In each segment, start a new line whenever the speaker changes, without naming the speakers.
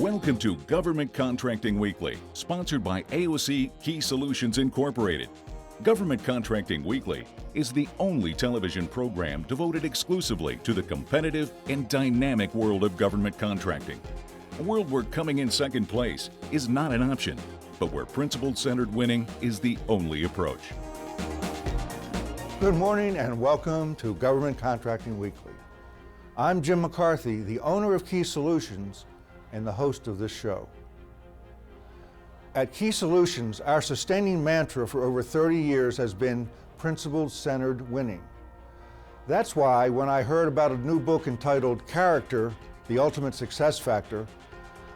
Welcome to Government Contracting Weekly, sponsored by AOC Key Solutions Incorporated. Government Contracting Weekly is the only television program devoted exclusively to the competitive and dynamic world of government contracting. A world where coming in second place is not an option, but where principle-centered winning is the only approach.
Good morning and welcome to Government Contracting Weekly. I'm Jim McCarthy, the owner of Key Solutions and the host of this show. At Key Solutions, our sustaining mantra for over 30 years has been principle-centered winning. That's why when I heard about a new book entitled Character, the Ultimate Success Factor,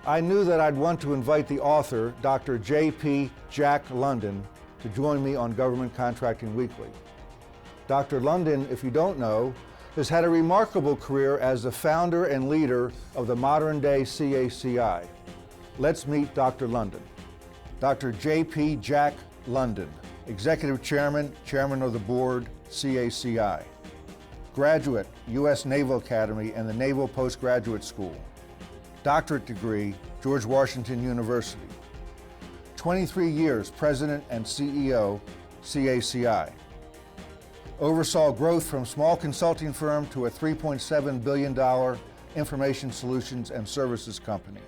I knew that I'd want to invite the author, Dr. J.P. Jack London, to join me on Government Contracting Weekly. Dr. London, if you don't know, has had a remarkable career as the founder and leader of the modern-day CACI. Let's meet Dr. London. Dr. J.P. Jack London, Executive Chairman, Chairman of the Board, CACI. Graduate, U.S. Naval Academy and the Naval Postgraduate School. Doctorate degree, George Washington University. 23 years President and CEO, CACI. Oversaw growth from small consulting firm to a $3.7 billion information solutions and services company.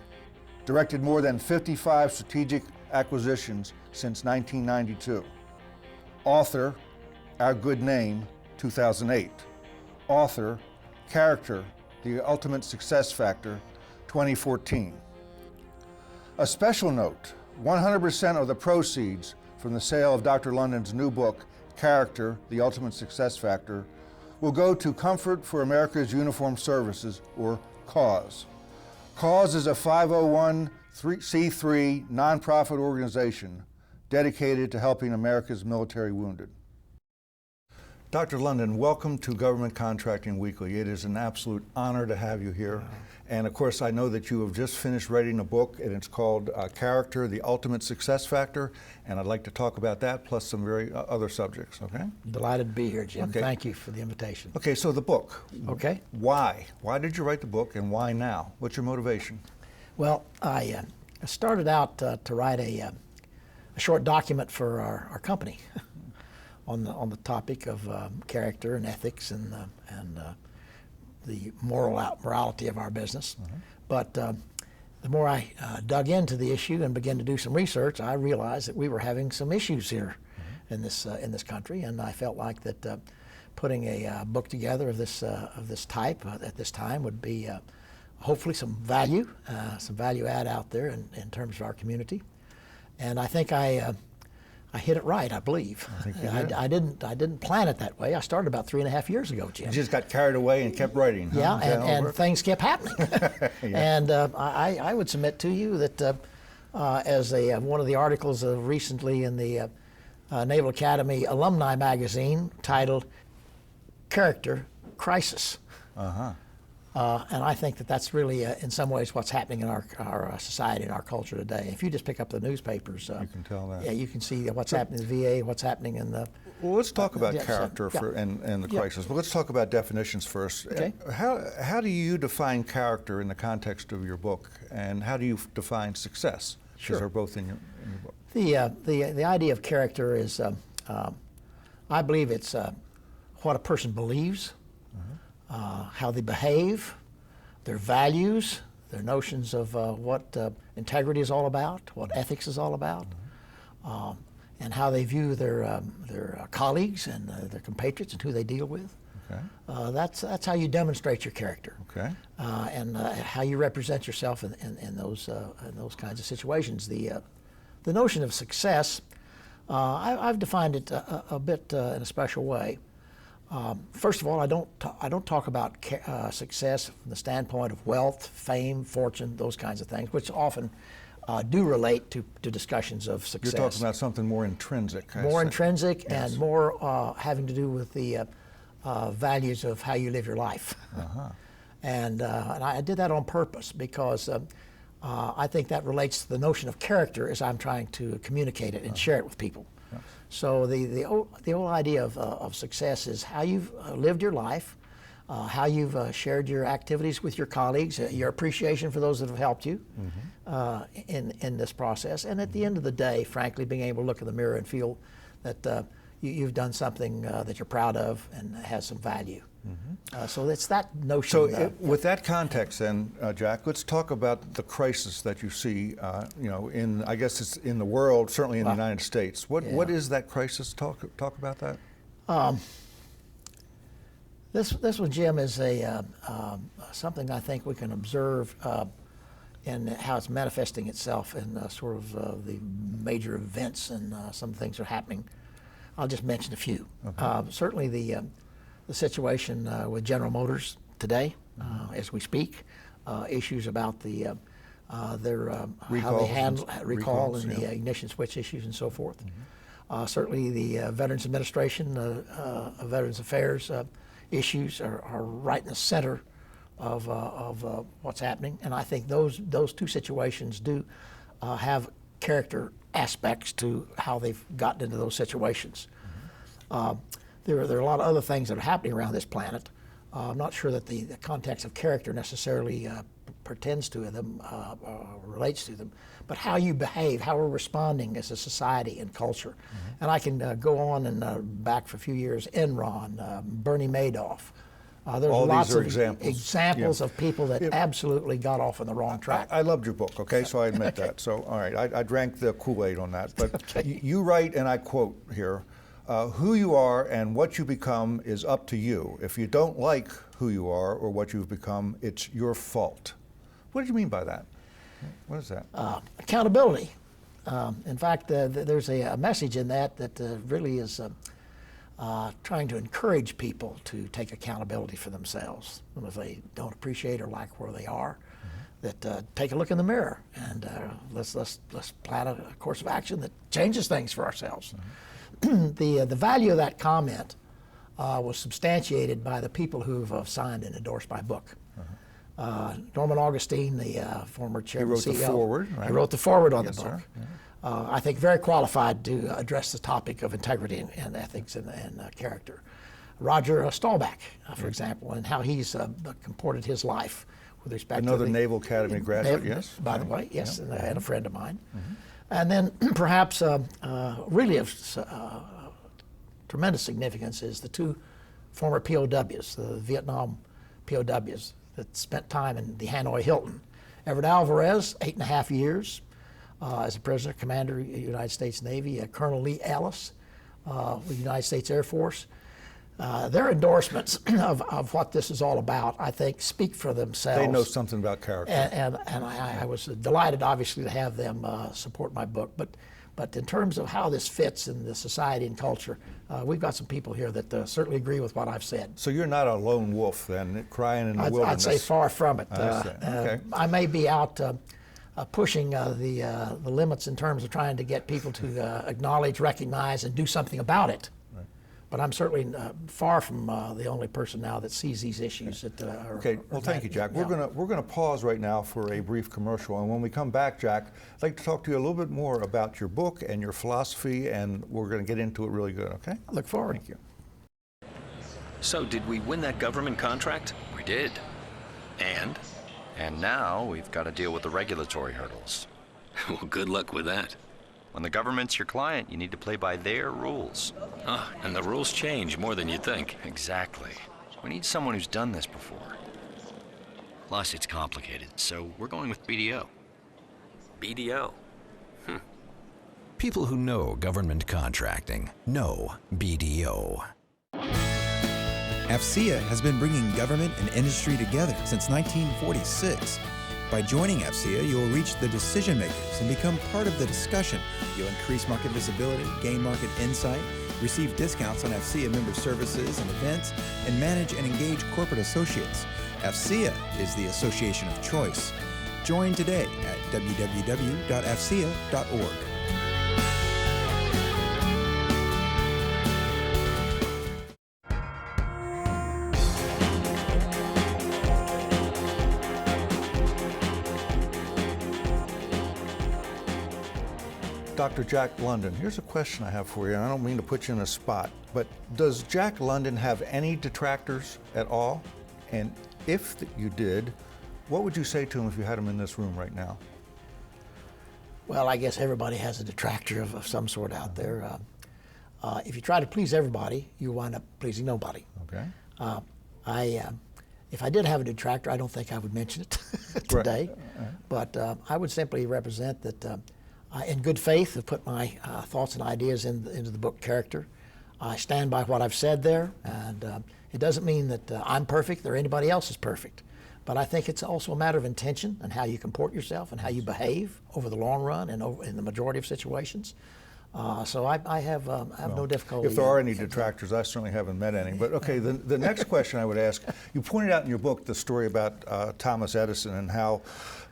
Directed more than 55 strategic acquisitions since 1992. Author, Our Good Name, 2008. Author, Character, the Ultimate Success Factor, 2014. A special note, 100% of the proceeds from the sale of Dr. London's new book, Character, the Ultimate Success Factor, will go to Comfort for America's Uniformed Services, or CAUSE. CAUSE is a 501c3 nonprofit organization dedicated to helping America's military wounded. Dr. London, welcome to Government Contracting Weekly. It is an absolute honor to have you here. And of course, I know that you have just finished writing a book, and it's called Character, the Ultimate Success Factor. And I'd like to talk about that, plus some very other subjects, okay?
Delighted to be here, Jim.
Okay.
Thank you for the invitation.
Okay, so the book.
Okay.
Why? Why did you write the book, and why now? What's your motivation?
Well, I started out to write a short document for our company on the topic of character and ethics and the morality of our business. Mm-hmm. But the more I dug into the issue and began to do some research, I realized that we were having some issues here in this country, and I felt like that putting a book together of this type at this time would be hopefully some value add out there in terms of our community. And I think I hit it right, I believe. I didn't plan it that way. I started about 3.5 years ago, Jim.
You just got carried away and kept writing. Huh?
Yeah, and things kept happening. Yeah. And I would submit to you that as one of the articles recently in the Naval Academy Alumni Magazine titled Character Crisis.
Uh-huh.
And I think that that's really, in some ways, what's happening in our society and our culture today. If you just pick up the newspapers,
you can tell that.
Yeah, you can see what's happening in the VA, what's happening in the.
Well, let's talk about character and the crisis. But let's talk about definitions first.
Okay.
How do you define character in the context of your book, and how do you define success?
Sure.
Because they're both in your book.
The idea of character is, I believe it's what a person believes. How they behave, their values, their notions of what integrity is all about, what ethics is all about, and how they view their colleagues and their compatriots and who they deal with.
Okay.
That's how you demonstrate your character.
Okay.
And how you represent yourself in those kinds of situations. The notion of success, I've defined it a bit in a special way. First of all, I don't talk about success from the standpoint of wealth, fame, fortune, those kinds of things, which often do relate to discussions of success.
You're talking about something more intrinsic.
More intrinsic,
yes.
And more having to do with the values of how you live your life.
Uh-huh.
And I did that on purpose because I think that relates to the notion of character as I'm trying to communicate it and share it with people.
Yeah.
So the whole idea of success is how you've lived your life, how you've shared your activities with your colleagues, your appreciation for those that have helped you in this process, and at the end of the day, frankly, being able to look in the mirror and feel that you've done something that you're proud of and has some value. So it's that notion.
So with that context then, Jack, let's talk about the crisis that you see, I guess it's in the world, certainly in the United States. What is that crisis? Talk about that.
This one, Jim, is something I think we can observe in how it's manifesting itself in sort of the major events and some things that are happening. I'll just mention a few. Okay. Certainly the situation with General Motors today, as we speak, issues about their how they handle recall and the ignition switch issues and so forth. Certainly the Veterans Administration, Veterans Affairs issues are right in the center of what's happening, and I think those two situations do have character aspects to how they've gotten into those situations. There are a lot of other things that are happening around this planet. I'm not sure that the context of character necessarily pertains to them, relates to them, but how you behave, how we're responding as a society and culture. And I can go on and back for a few years, Enron, Bernie Madoff. There's
all
lots
these are
of examples of people that absolutely got off on the wrong track.
I loved your book, okay, so I admit that. So, all right, I drank the Kool-Aid on that. But you write, and I quote here, who you are and what you become is up to you. If you don't like who you are or what you've become, it's your fault. What do you mean by that? What is that?
Accountability. In fact, there's a message in that really is trying to encourage people to take accountability for themselves. And if they don't appreciate or like where they are, that take a look in the mirror and let's plan a course of action that changes things for ourselves. The value of that comment was substantiated by the people who've signed and endorsed my book. Norman Augustine, the former chairman, CEO.
He wrote the foreword, right?
He wrote the foreword on the book.
Yeah.
I think very qualified to address the topic of integrity and ethics and character. Roger Staubach, for example, and how he's comported his life with respect to
another Naval Academy graduate, yes?
By the way, yes, and a friend of mine. And then perhaps really of tremendous significance is the two former POWs, the Vietnam POWs that spent time in the Hanoi Hilton. Everett Alvarez, 8.5 years as a prisoner, commander of the United States Navy. Colonel Lee Ellis with the United States Air Force. Their endorsements of what this is all about, I think, speak for themselves.
They know something about character.
And I was delighted, obviously, to have them support my book. But in terms of how this fits in the society and culture, we've got some people here that certainly agree with what I've said.
So you're not a lone wolf then, crying in the wilderness?
I'd say far from it.
Okay.
I may be out pushing the limits in terms of trying to get people to acknowledge, recognize, and do something about it. But I'm certainly far from the only person now that sees these issues.
Okay. Well, thank you, Jack.
Yeah.
We're gonna pause right now for a brief commercial, and when we come back, Jack, I'd like to talk to you a little bit more about your book and your philosophy, and we're going to get into it really good. Okay?
I look forward.
Thank you.
So, did we win that government contract?
We did.
And?
And now we've got to deal with the regulatory hurdles.
Well, good luck with that.
When the government's your client, you need to play by their rules.
And the rules change more than you think.
Exactly. We need someone who's done this before. Plus, it's complicated, so we're going with BDO.
BDO?
People who know government contracting know BDO.
AFCEA has been bringing government and industry together since 1946. By joining AFCEA, you'll reach the decision makers and become part of the discussion. You'll increase market visibility, gain market insight, receive discounts on AFCEA member services and events, and manage and engage corporate associates. AFCEA is the association of choice. Join today at www.afcea.org.
Dr. Jack London, here's a question I have for you, and I don't mean to put you in a spot, but does Jack London have any detractors at all? And if you did, what would you say to him if you had him in this room right now?
Well, I guess everybody has a detractor of some sort out there. If you try to please everybody, you wind up pleasing nobody.
Okay.
If I did have a detractor, I don't think I would mention it today.
Right.
But I would simply represent that I, in good faith, have put my thoughts and ideas into the book Character. I stand by what I've said there, and it doesn't mean that I'm perfect or anybody else is perfect. But I think it's also a matter of intention and how you comport yourself and how you behave over the long run and in the majority of situations. So I have no difficulty.
If there are any detractors, I certainly haven't met any. But okay, the next question I would ask, you pointed out in your book the story about Thomas Edison and how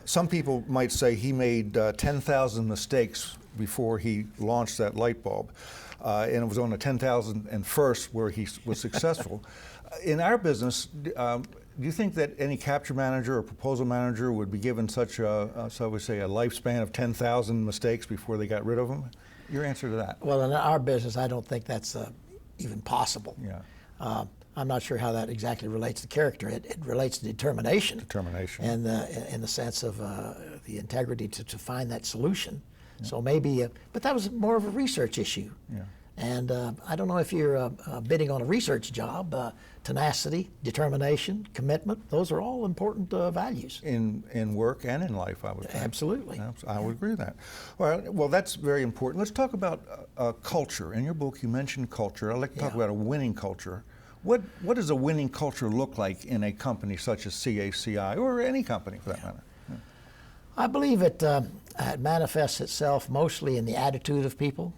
some people might say he made 10,000 mistakes before he launched that light bulb. And it was on the 10,001st where he was successful. In our business, do you think that any capture manager or proposal manager would be given such a, so I would say, a lifespan of 10,000 mistakes before they got rid of them? Your answer to that?
Well, in our business, I don't think that's even possible.
Yeah.
I'm not sure how that exactly relates to character. It relates to determination.
Determination.
And in the sense of the integrity to find that solution. Yeah. So maybe, but that was more of a research issue. Yeah. And I don't know if you're bidding on a research job, tenacity, determination, commitment, those are all important values.
In work and in life, I would think.
Absolutely.
I would agree with that. Well, that's very important. Let's talk about culture. In your book, you mentioned culture. I'd like to talk about a winning culture. What does a winning culture look like in a company such as CACI, or any company for that matter? Yeah.
I believe it manifests itself mostly in the attitude of people,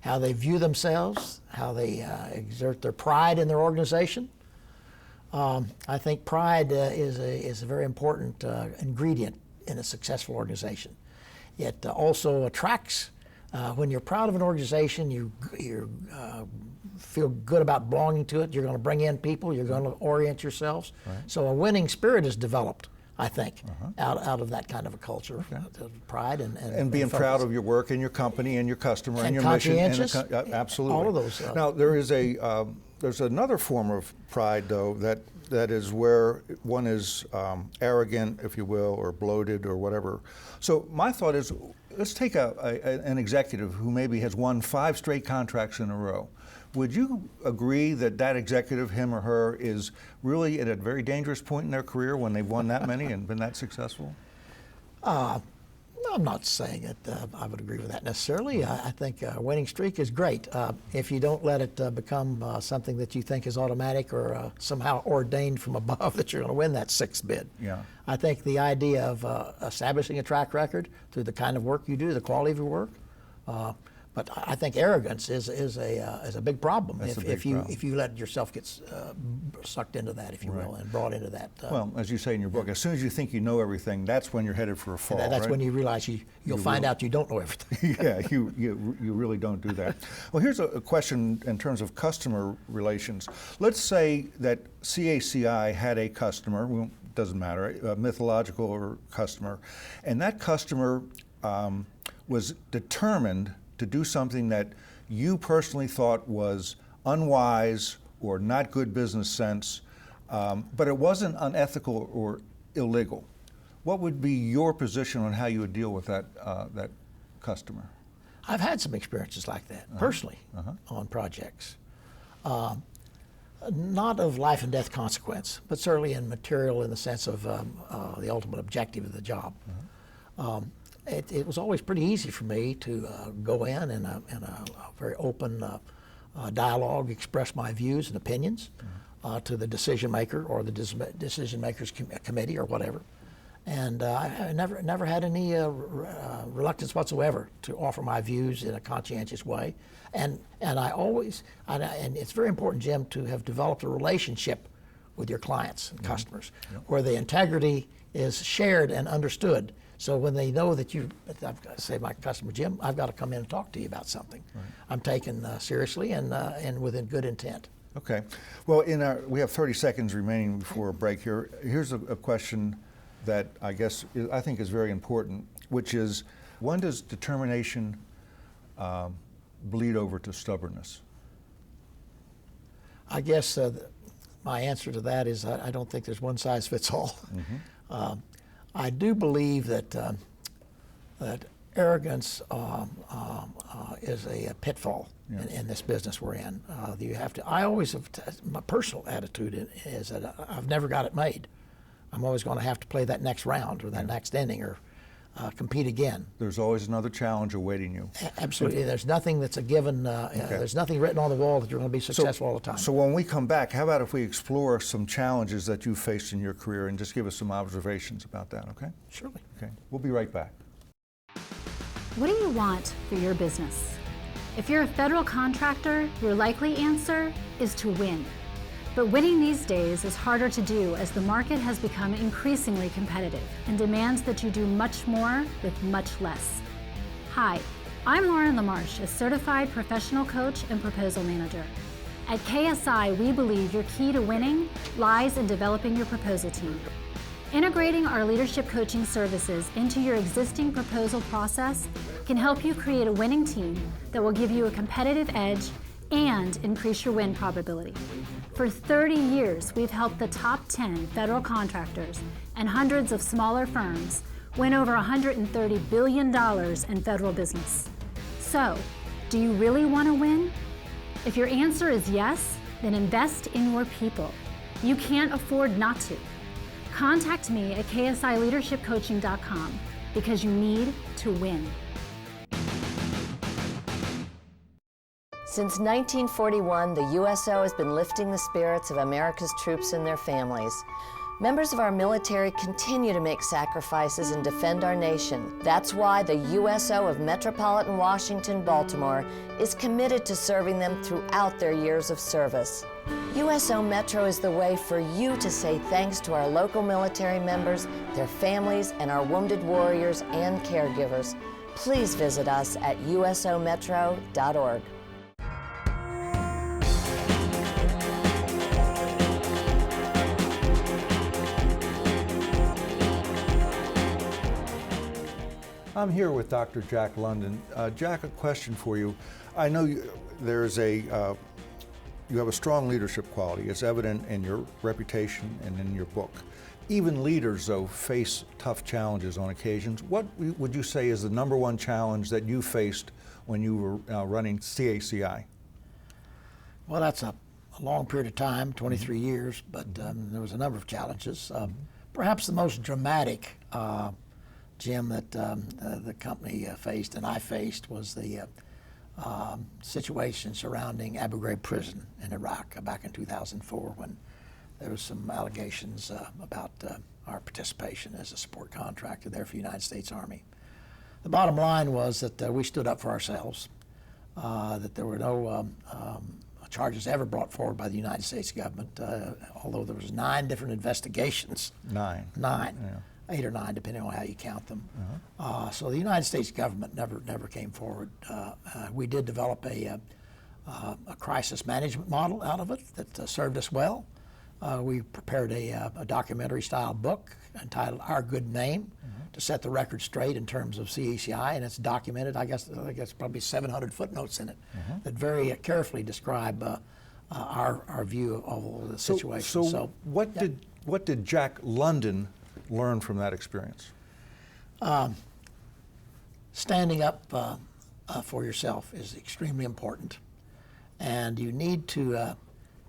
how they view themselves, how they exert their pride in their organization. I think pride is a very important ingredient in a successful organization. It also attracts, when you're proud of an organization, you feel good about belonging to it, you're going to bring in people, you're going to orient yourselves. Right. So a winning spirit is developed, I think, out of that kind of a culture, pride and
being proud of your work and your company and your customer and your mission. Absolutely.
All of those.
Now there is there's another form of pride though that is where one is arrogant, if you will, or bloated or whatever. So my thought is, let's take an executive who maybe has won 5 straight contracts in a row. Would you agree that that executive, him or her, is really at a very dangerous point in their career when they've won that many and been that successful?
I'm not saying that I would agree with that necessarily. I think a winning streak is great if you don't let it become something that you think is automatic or somehow ordained from above that you're going to win that 6th bid. Yeah. I think the idea of establishing a track record through the kind of work you do, the quality of your work, but I think arrogance is a big problem if you let yourself get sucked into that, if you will, and brought into that.
Well, as you say in your book, as soon as you think you know everything, that's when you're headed for a fall.
That's
right?
when you realize you'll find out you don't know everything.
Yeah, you really don't do that. Well, here's a question in terms of customer relations. Let's say that CACI had a customer, well, doesn't matter, a mythological or customer, and that customer was determined to do something that you personally thought was unwise or not good business sense, but it wasn't unethical or illegal. What would be your position on how you would deal with that customer?
I've had some experiences like that, personally, on projects. Not of life and death consequence, but certainly in material in the sense of the ultimate objective of the job. It was always pretty easy for me to go in a very open dialogue, express my views and opinions to the decision maker or the decision makers committee or whatever. And I never had any reluctance whatsoever to offer my views in a conscientious way. And I always, and it's very important, Jim, to have developed a relationship with your clients and customers where the integrity is shared and understood. So when they know that I've got to say, my customer, Jim, I've got to come in and talk to you about something. Right. I'm taken seriously and with good intent.
Okay. Well, we have 30 seconds remaining before a break here. Here's a question that I think is very important, which is, when does determination bleed over to stubbornness?
I guess my answer to that is I don't think there's one size fits all. I do believe that that arrogance is a pitfall in this business we're in. You have to. I always have. My personal attitude is that I've never got it made. I'm always going to have to play that next round or that next inning or compete again.
There's always another challenge awaiting you.
Absolutely. There's nothing that's a given. There's nothing written on the wall that you're going to be successful all the time.
So when we come back, how about if we explore some challenges that you faced in your career and just give us some observations about that, okay?
Surely.
Okay. We'll be right back.
What do you want for your business? If you're a federal contractor, your likely answer is to win. But winning these days is harder to do as the market has become increasingly competitive and demands that you do much more with much less. Hi, I'm Lauren LaMarche, a certified professional coach and proposal manager. At KSI, we believe your key to winning lies in developing your proposal team. Integrating our leadership coaching services into your existing proposal process can help you create a winning team that will give you a competitive edge and increase your win probability. For 30 years, we've helped the top 10 federal contractors and hundreds of smaller firms win over $130 billion in federal business. So, do you really want to win? If your answer is yes, then invest in your people. You can't afford not to. Contact me at ksileadershipcoaching.com because you need to win.
Since 1941, the USO has been lifting the spirits of America's troops and their families. Members of our military continue to make sacrifices and defend our nation. That's why the USO of Metropolitan Washington, Baltimore is committed to serving them throughout their years of service. USO Metro is the way for you to say thanks to our local military members, their families, and our wounded warriors and caregivers. Please visit us at usometro.org.
I'm here with Dr. Jack London. Jack, a question for you. I know you have a strong leadership quality. It's evident in your reputation and in your book. Even leaders, though, face tough challenges on occasions. What would you say is the number one challenge that you faced when you were running CACI?
Well, that's a long period of time, 23 years, but there was a number of challenges. Perhaps the most dramatic, Jim, that the company faced and I faced was the situation surrounding Abu Ghraib prison in Iraq back in 2004 when there was some allegations about our participation as a support contractor there for the United States Army. The bottom line was that we stood up for ourselves, that there were no charges ever brought forward by the United States government, although there was 9 different investigations. Nine. Yeah. 8 or 9, depending on how you count them. So the United States government never came forward. We did develop a crisis management model out of it that served us well. We prepared a documentary-style book entitled Our Good Name to set the record straight in terms of CACI, and it's documented. I guess probably 700 footnotes in it that very carefully describe our view of all the situation.
So what did Jack London learn from that experience?
Standing up for yourself is extremely important, and you need to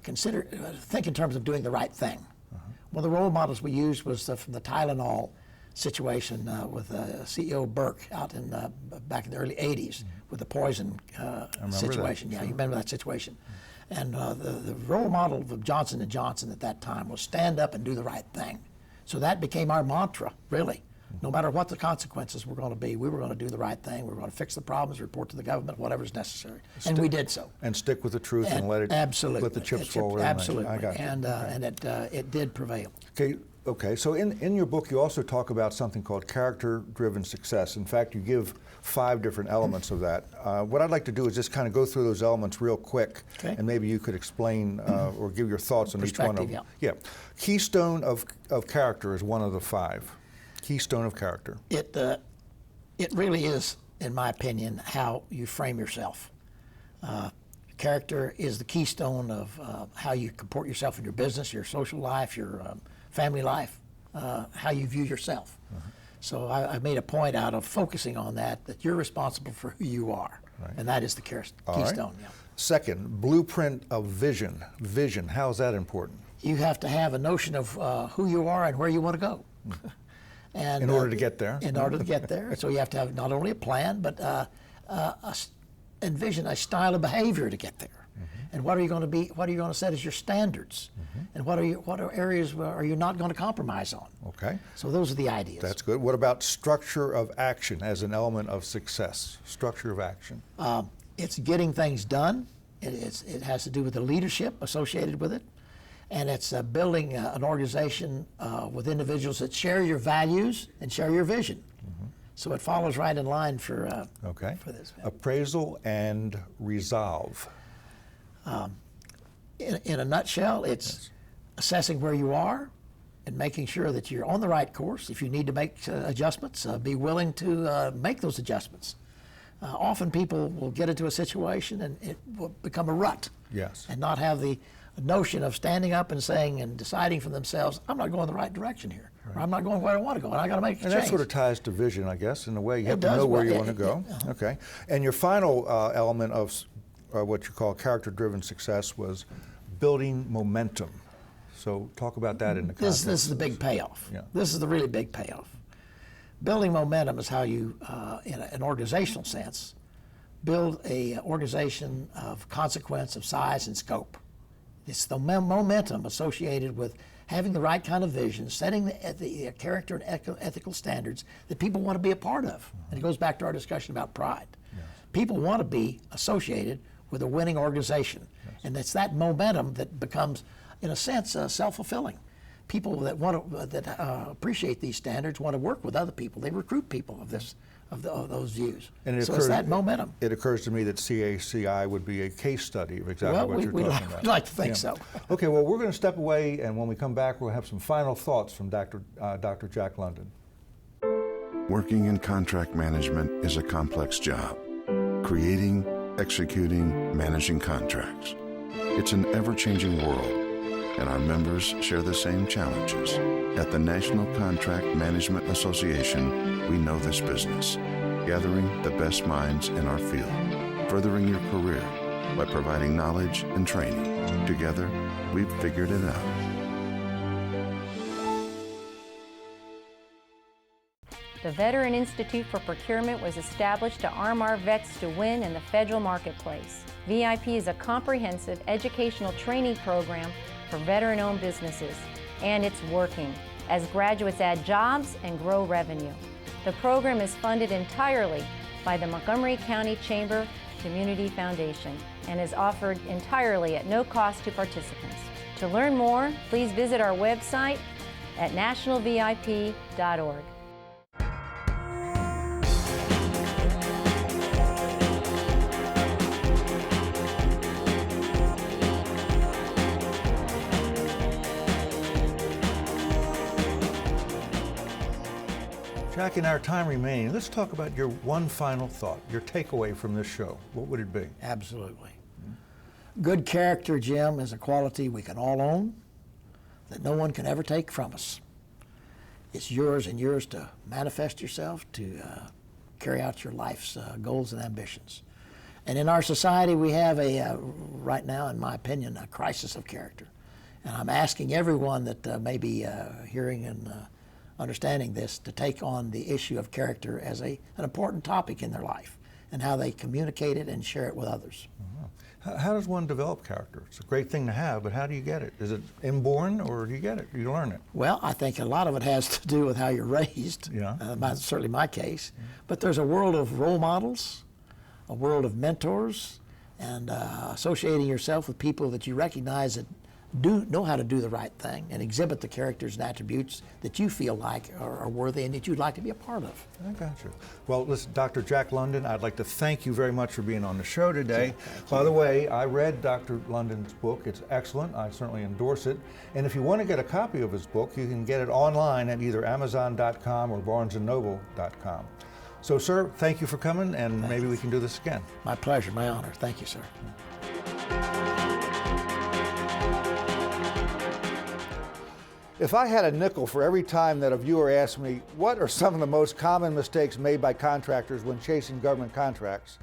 think in terms of doing the right thing. One of the role models we used was from the Tylenol situation with CEO Burke out in back in the early 80s with the poison situation. Yeah, you remember that situation. And the role model of Johnson & Johnson at that time was stand up and do the right thing. So that became our mantra, really. No matter what the consequences were going to be, we were going to do the right thing. We were going to fix the problems, report to the government, whatever's necessary. And we did so.
And stick with the truth and let the chips fall.
Absolutely.
I got you.
And it did prevail.
Okay. So in your book, you also talk about something called character-driven success. In fact, you give 5 different elements of that. What I'd like to do is just kind of go through those elements real quick, and maybe you could explain or give your thoughts on each one of them. Yeah. Keystone of character is one of the 5. Keystone of character. It
really is, in my opinion, how you frame yourself. Character is the keystone of how you comport yourself in your business, your social life, your family life, how you view yourself. So I made a point out of focusing on that you're responsible for who you are, and that is the keystone. Yeah.
Second, blueprint of vision. Vision, how is that important?
You have to have a notion of who you are and where you want to go. And
in order to get there?
In order to get there. So you have to have not only a plan, but envision a style of behavior to get there. And what are you going to be? What are you going to set as your standards? And what areas are you not going to compromise on?
Okay.
So those are the ideas.
That's good. What about structure of action as an element of success? Structure of action.
It's getting things done. It has to do with the leadership associated with it, and it's building an organization with individuals that share your values and share your vision. So it follows right in line for this.
Appraisal and resolve.
In a nutshell, it's assessing where you are and making sure that you're on the right course. If you need to make adjustments, be willing to make those adjustments. Often people will get into a situation and it will become a rut.
Yes.
And not have the notion of standing up and saying and deciding for themselves, I'm not going the right direction here. Or I'm not going where I want to go, and I got to make a change.
And that sort of ties to vision, I guess, in a way. You have to know where you want to go. Okay. And your final element of what you call character-driven success was building momentum. So talk about that in the context.
This is the big payoff.
Yeah.
This is the really big payoff. Building momentum is how you, in an organizational sense, build an organization of consequence, of size, and scope. It's the momentum associated with having the right kind of vision, setting the character and ethical standards that people want to be a part of. And it goes back to our discussion about pride. Yes. People want to be associated with a winning organization. Yes. And it's that momentum that becomes, in a sense, self-fulfilling. People that appreciate these standards want to work with other people. They recruit people of those views.
And
so it's that momentum.
It occurs to me that CACI would be a case study of exactly what you're talking about.
We'd like to think so.
Okay, well, we're going to step away, and when we come back, we'll have some final thoughts from Dr. Jack London.
Working in contract management is a complex job. Creating, executing, managing contracts. It's an ever-changing world, and our members share the same challenges. At the National Contract Management Association, we know this business, gathering the best minds in our field, furthering your career by providing knowledge and training. Together, we've figured it out.
The Veteran Institute for Procurement was established to arm our vets to win in the federal marketplace. VIP is a comprehensive educational training program for veteran-owned businesses, and it's working as graduates add jobs and grow revenue. The program is funded entirely by the Montgomery County Chamber Community Foundation and is offered entirely at no cost to participants. To learn more, please visit our website at nationalvip.org.
Jack, in our time remaining, let's talk about your one final thought, your takeaway from this show. What would it be?
Absolutely. Good character, Jim, is a quality we can all own that no one can ever take from us. It's yours and yours to manifest yourself, to carry out your life's goals and ambitions. And in our society, we have right now, in my opinion, a crisis of character. And I'm asking everyone that may be hearing and understanding this to take on the issue of character as an important topic in their life and how they communicate it and share it with others.
How does one develop character? It's a great thing to have, but how do you get it? Is it inborn, or do you get it? Do you learn it?
Well, I think a lot of it has to do with how you're raised.
Yeah.
Certainly my case. But there's a world of role models, a world of mentors, and associating yourself with people that you recognize that know how to do the right thing and exhibit the characters and attributes that you feel like are worthy and that you'd like to be a part of.
I got you. Well, listen, Dr. Jack London, I'd like to thank you very much for being on the show today. By the way, I read Dr. London's book. It's excellent. I certainly endorse it. And if you want to get a copy of his book, you can get it online at either Amazon.com or BarnesandNoble.com. So, sir, thank you for coming, and maybe we can do this again.
My pleasure, my honor. Thank you, sir.
If I had a nickel for every time that a viewer asked me, what are some of the most common mistakes made by contractors when chasing government contracts,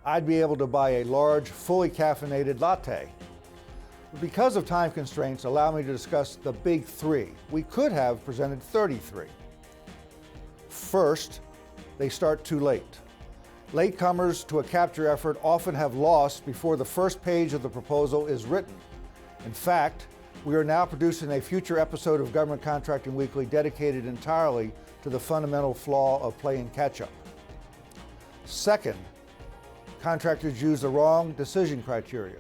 I'd be able to buy a large, fully caffeinated latte. But because of time constraints, allow me to discuss the big three. We could have presented 33. First, they start too late. Latecomers to a capture effort often have lost before the first page of the proposal is written. In fact, we are now producing a future episode of Government Contracting Weekly dedicated entirely to the fundamental flaw of playing catch-up. Second, contractors use the wrong decision criteria.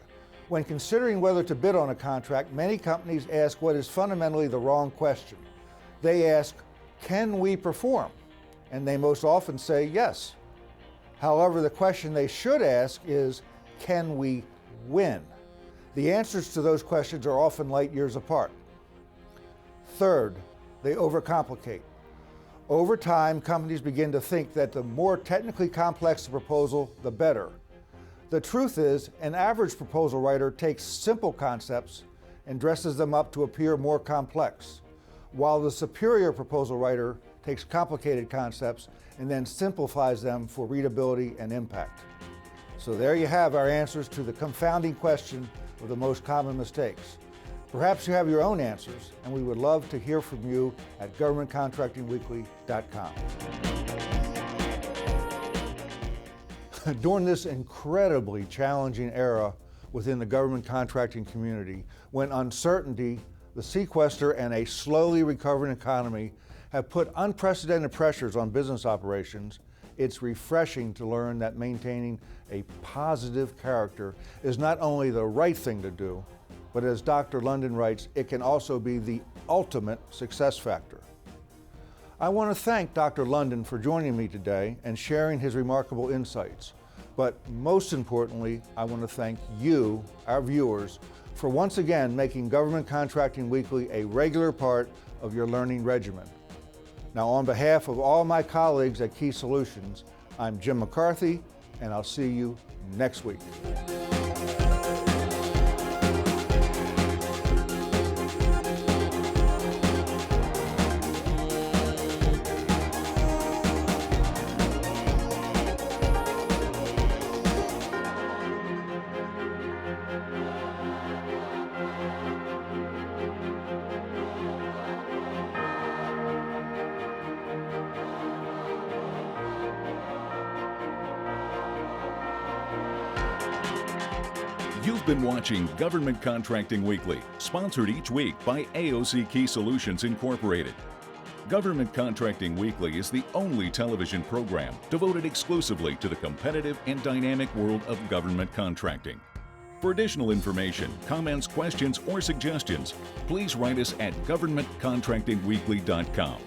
When considering whether to bid on a contract, many companies ask what is fundamentally the wrong question. They ask, can we perform? And they most often say yes. However, the question they should ask is, can we win? The answers to those questions are often light years apart. Third, they overcomplicate. Over time, companies begin to think that the more technically complex the proposal, the better. The truth is, an average proposal writer takes simple concepts and dresses them up to appear more complex, while the superior proposal writer takes complicated concepts and then simplifies them for readability and impact. So there you have our answers to the confounding question of the most common mistakes. Perhaps you have your own answers, and we would love to hear from you at governmentcontractingweekly.com. During this incredibly challenging era within the government contracting community, when uncertainty, the sequester, and a slowly recovering economy have put unprecedented pressures on business operations, it's refreshing to learn that maintaining a positive character is not only the right thing to do, but as Dr. London writes, it can also be the ultimate success factor. I want to thank Dr. London for joining me today and sharing his remarkable insights. But most importantly, I want to thank you, our viewers, for once again making Government Contracting Weekly a regular part of your learning regimen. Now, on behalf of all my colleagues at Key Solutions, I'm Jim McCarthy, and I'll see you next week.
You've been watching Government Contracting Weekly, sponsored each week by AOC Key Solutions Incorporated. Government Contracting Weekly is the only television program devoted exclusively to the competitive and dynamic world of government contracting. For additional information, comments, questions, or suggestions, please write us at governmentcontractingweekly.com.